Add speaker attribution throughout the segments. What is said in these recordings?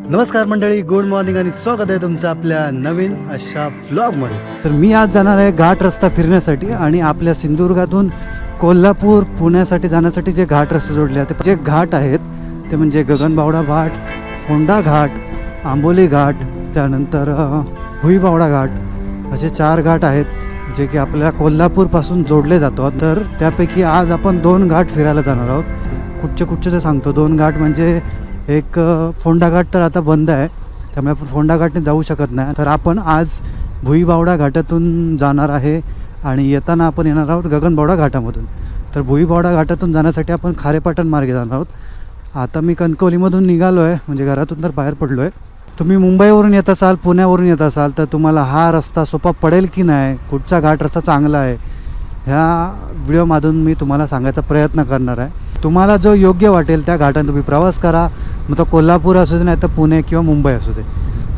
Speaker 1: नमस्कार मंडळी, good morning आणि स्वागत आहे तुमचं आपल्या नवीन अशा व्लॉगमध्ये. तर मी आज जाणार आहे घाट रस्ता फिरण्यासाठी आणि आपल्या सिंधुदुर्गातून कोल्हापूर पुण्यासाठी जाण्यासाठी जे घाट रस्ते जोडले आहेत जे घाट आहेत ते म्हणजे गगनबावडा घाट, फोंडा घाट, आंबोली घाट, त्यानंतर भुईबावडा घाट असे 4 घाट आहेत जे की आपल्याला कोल्हापूरपासून जोडले जातात. तर त्यापैकी आज आपण 2 घाट फिरायला जाणार आहोत. कुठचे ते सांगतो. 2 घाट म्हणजे एक फोंडा घाट तर आता बंद आहे, त्यामुळे आपण फोंडा घाटने जाऊ शकत नाही. तर आपण आज भुईबावडा घाटातून जाणार आहे आणि येताना आपण येणार आहोत गगनबावडा घाटामधून. तर भुईबावडा घाटातून जाण्यासाठी आपण खारेपाटण मार्गे जाणार आहोत. आता मी कणकवलीमधून निघालो आहे, म्हणजे घरातून तर बाहेर पडलो आहे. तुम्ही मुंबईवरून येत असाल, पुण्यावरून येत असाल तर तुम्हाला हा रस्ता सोपा पडेल की नाही, कुठचा घाट रस्ता चांगला आहे, ह्या व्हिडिओमधून मी तुम्हाला सांगायचा प्रयत्न करणार आहे. तुम्हाला जो योग्य वाटेल त्या घाटाने तुम्ही प्रवास करा, मग तो कोल्हापूर असू दे नाही तर पुणे किंवा मुंबई असू दे.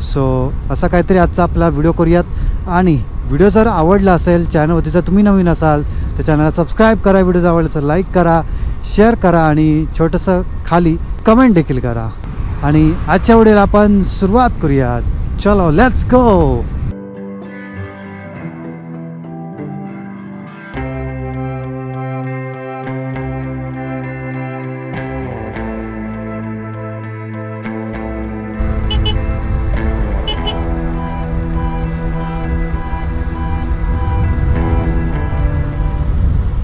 Speaker 1: सो असा काहीतरी आजचा आपला व्हिडिओ करूयात. आणि व्हिडिओ जर आवडला असेल, चॅनलवरती जर तुम्ही नवीन असाल तर चॅनलला सबस्क्राईब करा, व्हिडिओ आवडला तर लाईक करा, शेअर करा आणि छोटंसं खाली कमेंट देखील करा. आणि आजच्या व्हिडिओला आपण सुरुवात करूयात. चलो लेट्स गो.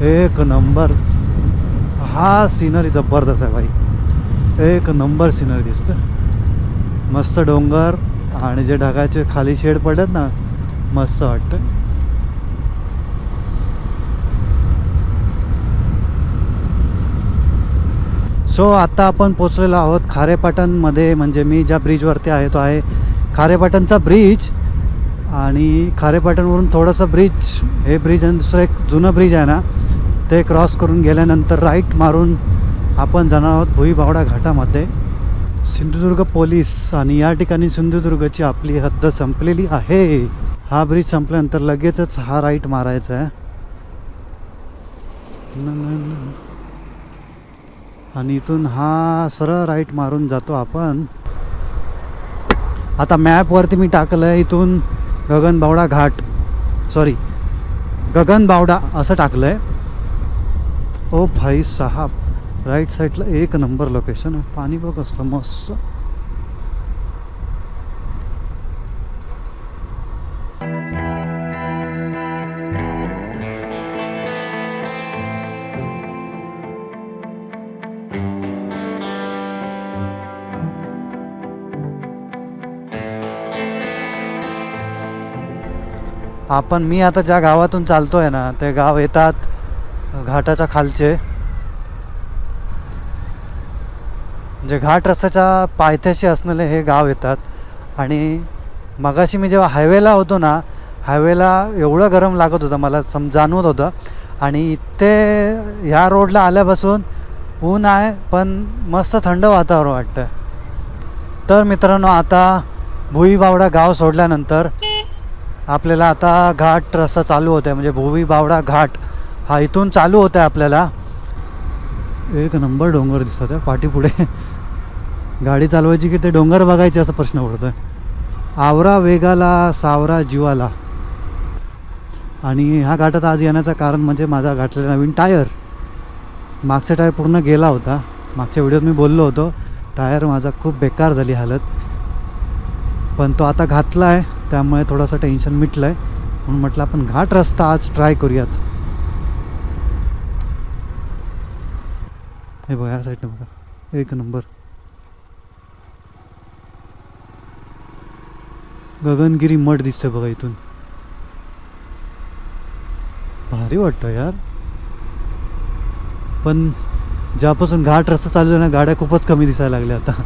Speaker 1: एक नंबर, हा सीनरी जबरदस्त आहे भाई. एक नंबर सीनरी दिसतं. मस्त डोंगर आणि जे ढगाचे खाली शेड पडत ना, मस्त वाटतं. सो आता आपण पोचलेलो आहोत खारेपाटणमध्ये. म्हणजे मी ज्या ब्रिजवरती आहे तो आहे खारेपाटणचा ब्रिज. आणि खारेपाटणवरून थोडंसं ब्रिज, हे ब्रिज आणि दुसरं एक जुनं ब्रिज आहे ना, ते क्रॉस करून गेल्यानंतर राईट मारून आपण जाणार आहोत भुईबावडा घाटामध्ये. सिंधुदुर्ग पोलीस आणि या ठिकाणी सिंधुदुर्गची आपली हद्द संपलेली आहे. हा ब्रिज संपल्यानंतर लगेचच हा राईट मारायचा आहे. आणि इथून हा सरळ राईट मारून जातो आपण. आता मॅपवरती मी टाकलं आहे इथून गगनबावडा घाट, गगनबावडा असं टाकलं आहे. ओ भाई साहब, राईट साईडला एक नंबर लोकेशन आहे. पाणी बघ असलं मस्त. मी आता ज्या गावातून चालतोय ना, ते गाव येतात घाटाच्या खालचे, जे घाट रस्त्याच्या पायथ्याशी असलेले हे गाव येतात. आणि मगाशी मी जेव्हा हायवेला होतो ना, हायवेला एवढं गरम लागत होतं, मला जाणवत होतं. आणि इथे ह्या रोडला आल्यापासून ऊन आहे पण मस्त थंड वातावरण वाटतं. तर मित्रांनो, आता भुईबावडा गाव सोडल्यानंतर आपल्याला आता घाट रस्ता चालू होत आहे. म्हणजे भुईबावडा घाट हा इथून चालू होत आहे आपल्याला. एक नंबर डोंगर दिसतात आहे पाठीपुढे. गाडी चालवायची की ते डोंगर बघायचे असा प्रश्न पडतो आहे. आवरा वेगाला सावरा जीवाला. आणि ह्या घाटात आज येण्याचं कारण म्हणजे माझा घातलेला नवीन टायर. मागचा टायर पूर्ण गेला होता. मागच्या व्हिडिओत मी बोललो होतो टायर माझा खूप बेकार झाली हालत, पण तो आता घातला आहे त्यामुळे थोडंसं टेन्शन मिटलं आहे. म्हणून म्हटलं आपण घाट रस्ता आज ट्राय करूयात. हे बघा या साईडने बघा, एक नंबर. गगनगिरी मठ दिसतोय बघा इथून. भारी वाटतं यार. पण ज्यापासून घाट रस्ता चालू आहे ना, गाड्या खूपच कमी दिसायला लागल्या आता.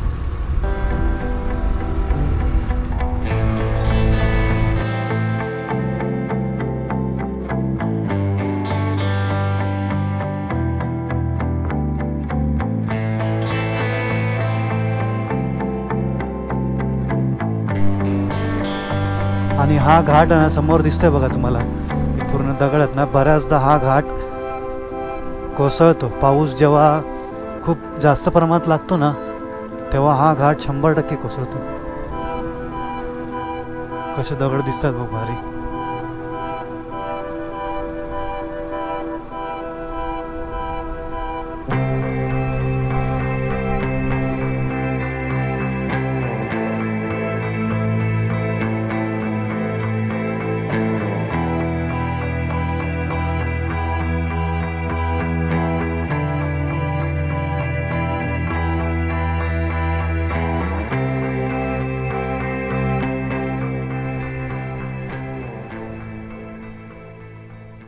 Speaker 1: आणि हा घाट आहे ना, समोर दिसतोय बघा तुम्हाला, पूर्ण दगड आहेत ना. बऱ्याचदा हा घाट कोसळतो. पाऊस जेव्हा खूप जास्त प्रमाणात लागतो ना, तेव्हा हा घाट 100% कोसळतो. कसे दगड दिसतात बघ भारी.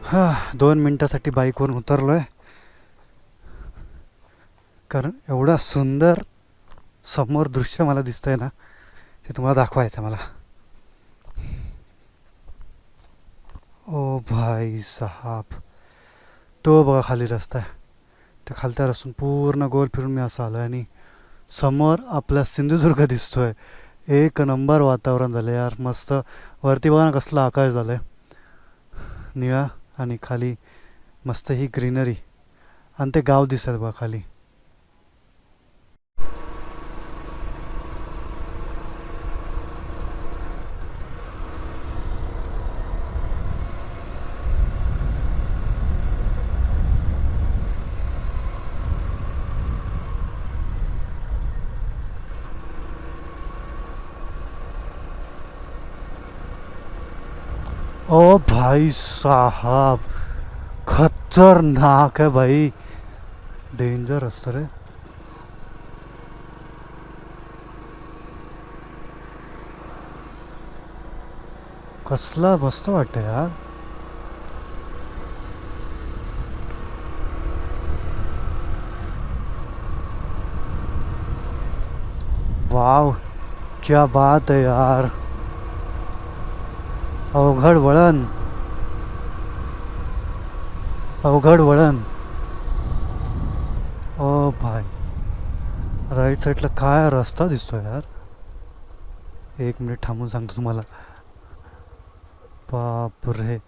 Speaker 1: हा 2 मिनटासाठी बाईकवरून उतरलोय, कारण एवढा सुंदर समोर दृश्य मला दिसतंय ना, हे तुम्हाला दाखवायचं मला. ओ भाई साहब, तो बघा खाली रस्ता आहे. त्या खालच्या रस्त्यातून पूर्ण गोल फिरून मी असं आलो आणि समोर आपला सिंधुदुर्ग दिसतोय. एक नंबर वातावरण झालं यार, मस्त. वरती बघा ना कसलं आकाश झालंय, निळा, आणि खाली मस्त ही ग्रीनरी, आणि ते गाव दिसत बघा खाली. ओ भाई साहब, खतरनाक है भाई, डेंजर असतं रे. कसला मस्त वाटतं यार. वाव, क्या बात है यार. अवघड वळण, अवघड वळण. ओ भाई, राईट साईडला काय रस्ता दिसतोय यार. 1 मिनिट थांबून सांगतो तुम्हाला. बाप रे,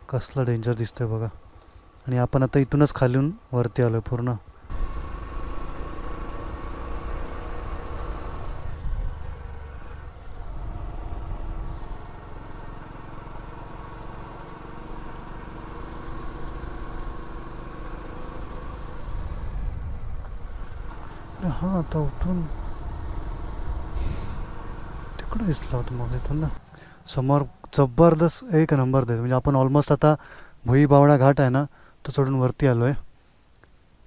Speaker 1: कसलं डेंजर दिसतोय बघा. आणि आपण आता इथूनच खालून वरती आलोय पूर्ण. हा आता उठून तिकडे दिसला होता मग इथून ना. समोर जबरदस्त एक नंबर देत. म्हणजे आपण ऑलमोस्ट आता भुईबावडा घाट आहे ना, तो सोडून वरती आलोय.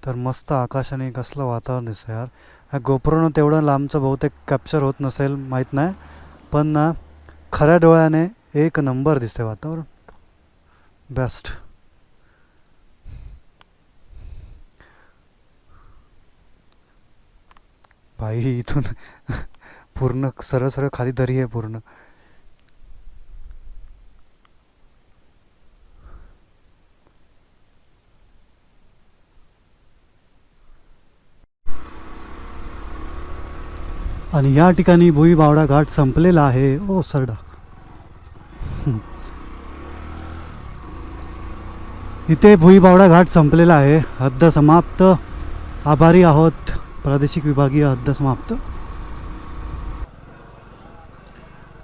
Speaker 1: तर मस्त आकाशाने कसलं वातावरण दिसतं यार. ह्या गोप्रोनं तेवढं लांबचं बहुतेक कॅप्चर होत नसेल, माहीत नाही, पण ना खऱ्या डोळ्याने एक नंबर दिसतंय वातावरण. बेस्ट. भाई इथून पूर्ण सरळ सरळ खाली दरी आहे पूर्ण. आणि या ठिकाणी भुईबावडा घाट संपलेला आहे. ओ सरडा. इथे भुईबावडा घाट संपलेला आहे, हद्द समाप्त. आभारी आहोत, प्रादेशिक विभागीय हद्द समाप्त.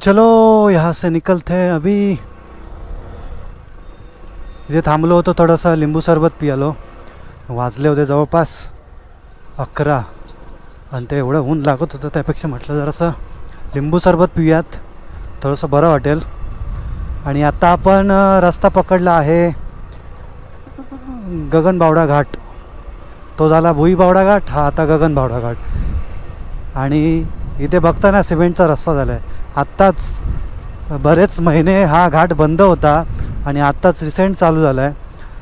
Speaker 1: चलो यहाँ से निकलते हैं अभी. इथे थांबलो होतो, थोडासा लिंबू सरबत पियालो. वाजले होते जवळपास 11, आणि ते एवढं ऊन लागत होतं, त्यापेक्षा म्हटलं जरासं लिंबू सरबत पिऊयात, थोडंसं बरं वाटेल. आणि आता आपण रस्ता पकडला आहे गगनबावडा घाट. तो झाला भुईबावडा घाट, हा आता गगनबावडा घाट. आणि इथे बघताना सिमेंटचा रस्ता झाला आहे. आत्ताच बरेच महिने हा घाट बंद होता आणि आत्ताच रिसेंट चालू झाला आहे.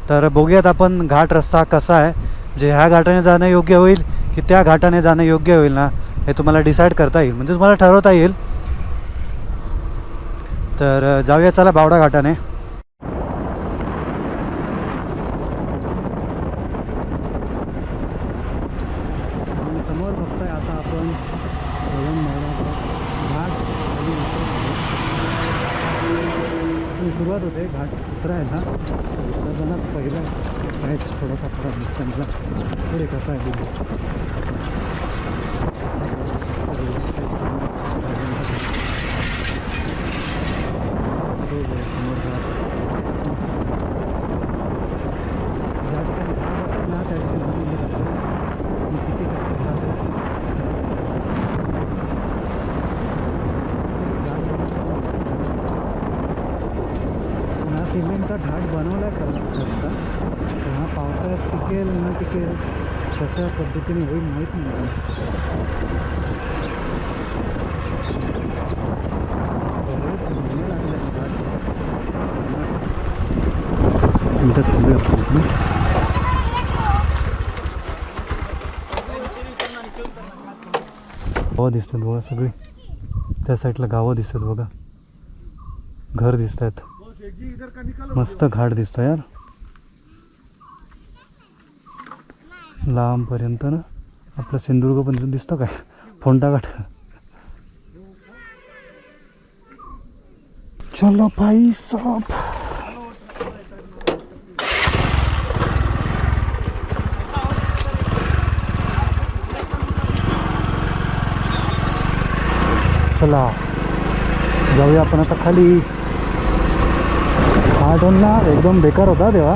Speaker 1: तर बघूयात आपण घाट रस्ता कसा आहे, म्हणजे ह्या घाटाने जाणं योग्य होईल की त्या घाटाने जाणं योग्य होईल ना, हे तुम्हाला डिसाईड करता येईल, म्हणजे तुम्हाला ठरवता येईल. तर जाऊया चला बावडा घाटाने. समोर बघताय आता आपण सुरुवात होते घाट उतरायला. उतरतानाच पहिला काहीच थोडासा फरक दिसला पुढे कसा आहे. सिमेंटचा घाट बनवला आहे रस्ता, हा पावसाळ्यात टिकेल न टिकेल कशा पद्धतीने होईल माहीत नाही मला. बरेच महिने लागले घाट गावं दिसतात बघा सगळी, त्या साईडला गावं दिसतात बघा, घर दिसत आहेत, मस्त घाट दिसतो यार लांबपर्यंत ना. आपलं सिंधुदुर्ग पण दिसतो काय, फोंडा घाट. चलो भाई साहब, चला जाऊया आपण आता खाली. हा टोन ना एकदम बेकार होता तेव्हा,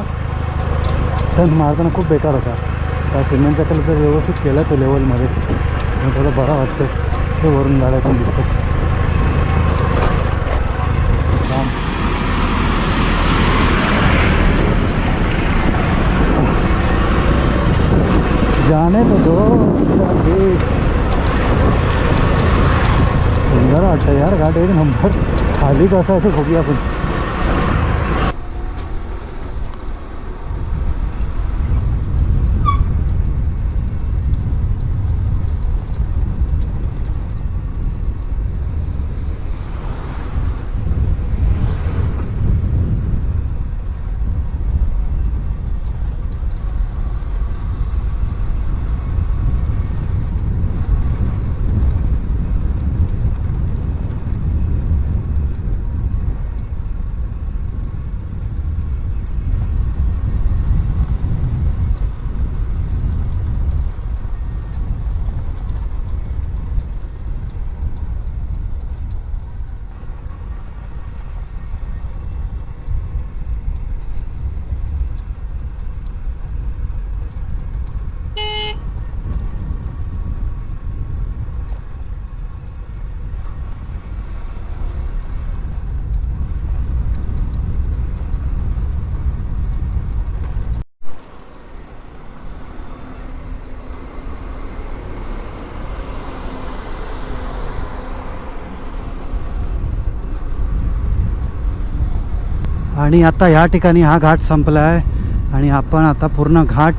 Speaker 1: टर्न मारताना खूप बेकार होता. त्या सिमेंटचा कलर तर व्यवस्थित केला तो लेवलमध्ये, थोडं बरा वाटतं. ते वरून गाड्या पण दिसतात. जाने तो दो, सुंदर वाटतं यार घाट एक नंबर. खाली कसं आहे ते बघूया आपण. आणि आता ह्या ठिकाणी हा घाट संपला आहे आणि आपण आता पूर्ण घाट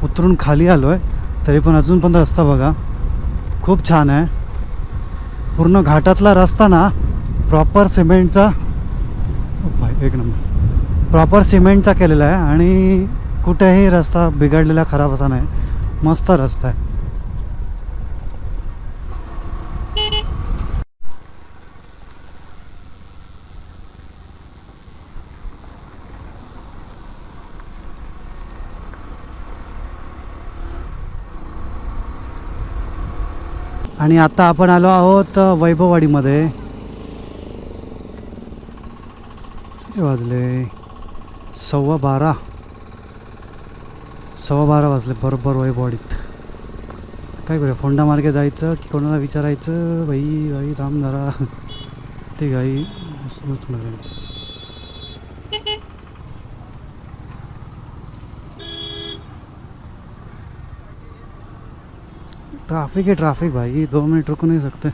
Speaker 1: उतरून खाली आलो आहे. तरी पण अजून पण रस्ता बघा खूप छान आहे. पूर्ण घाटातला रस्ता ना प्रॉपर सिमेंटचा, एक नंबर प्रॉपर सिमेंटचा केलेला आहे आणि कुठेही रस्ता बिघडलेला खराब असा नाही, मस्त रस्ता आहे. आणि आता आपण आलो आहोत वैभववाडीमध्ये. किती वाजले? 12:15 वाजले बरोबर वैभववाडीत. काय करूया, फोंडा मार्गे जायचं की कोणाला विचारायचं? बाई थांब जरा, ते गाई ट्रैफिक है ट्रैफिक भाई, 2 मिनट रुकू नहीं सकते.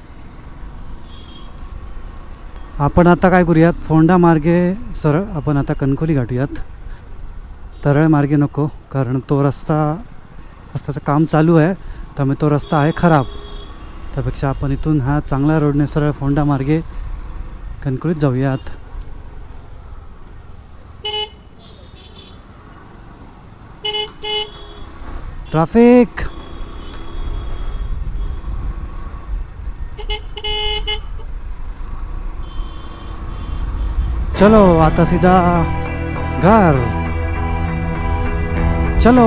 Speaker 1: आपण आता काय करूयात, फोंडा मार्गे सरळ आपण आता कणकोली गाठूयात. तरळ मार्गे नको, कारण तो रस्त्याचं काम चालू आहे, त्यामुळे तो रस्ता आहे खराब. त्यापेक्षा आपण इथून हा चांगला रोडने सरळ फोंडा मार्गे कणकोलीत जाऊयात. ट्रॅफिक, चलो आता सीधा घर, चलो.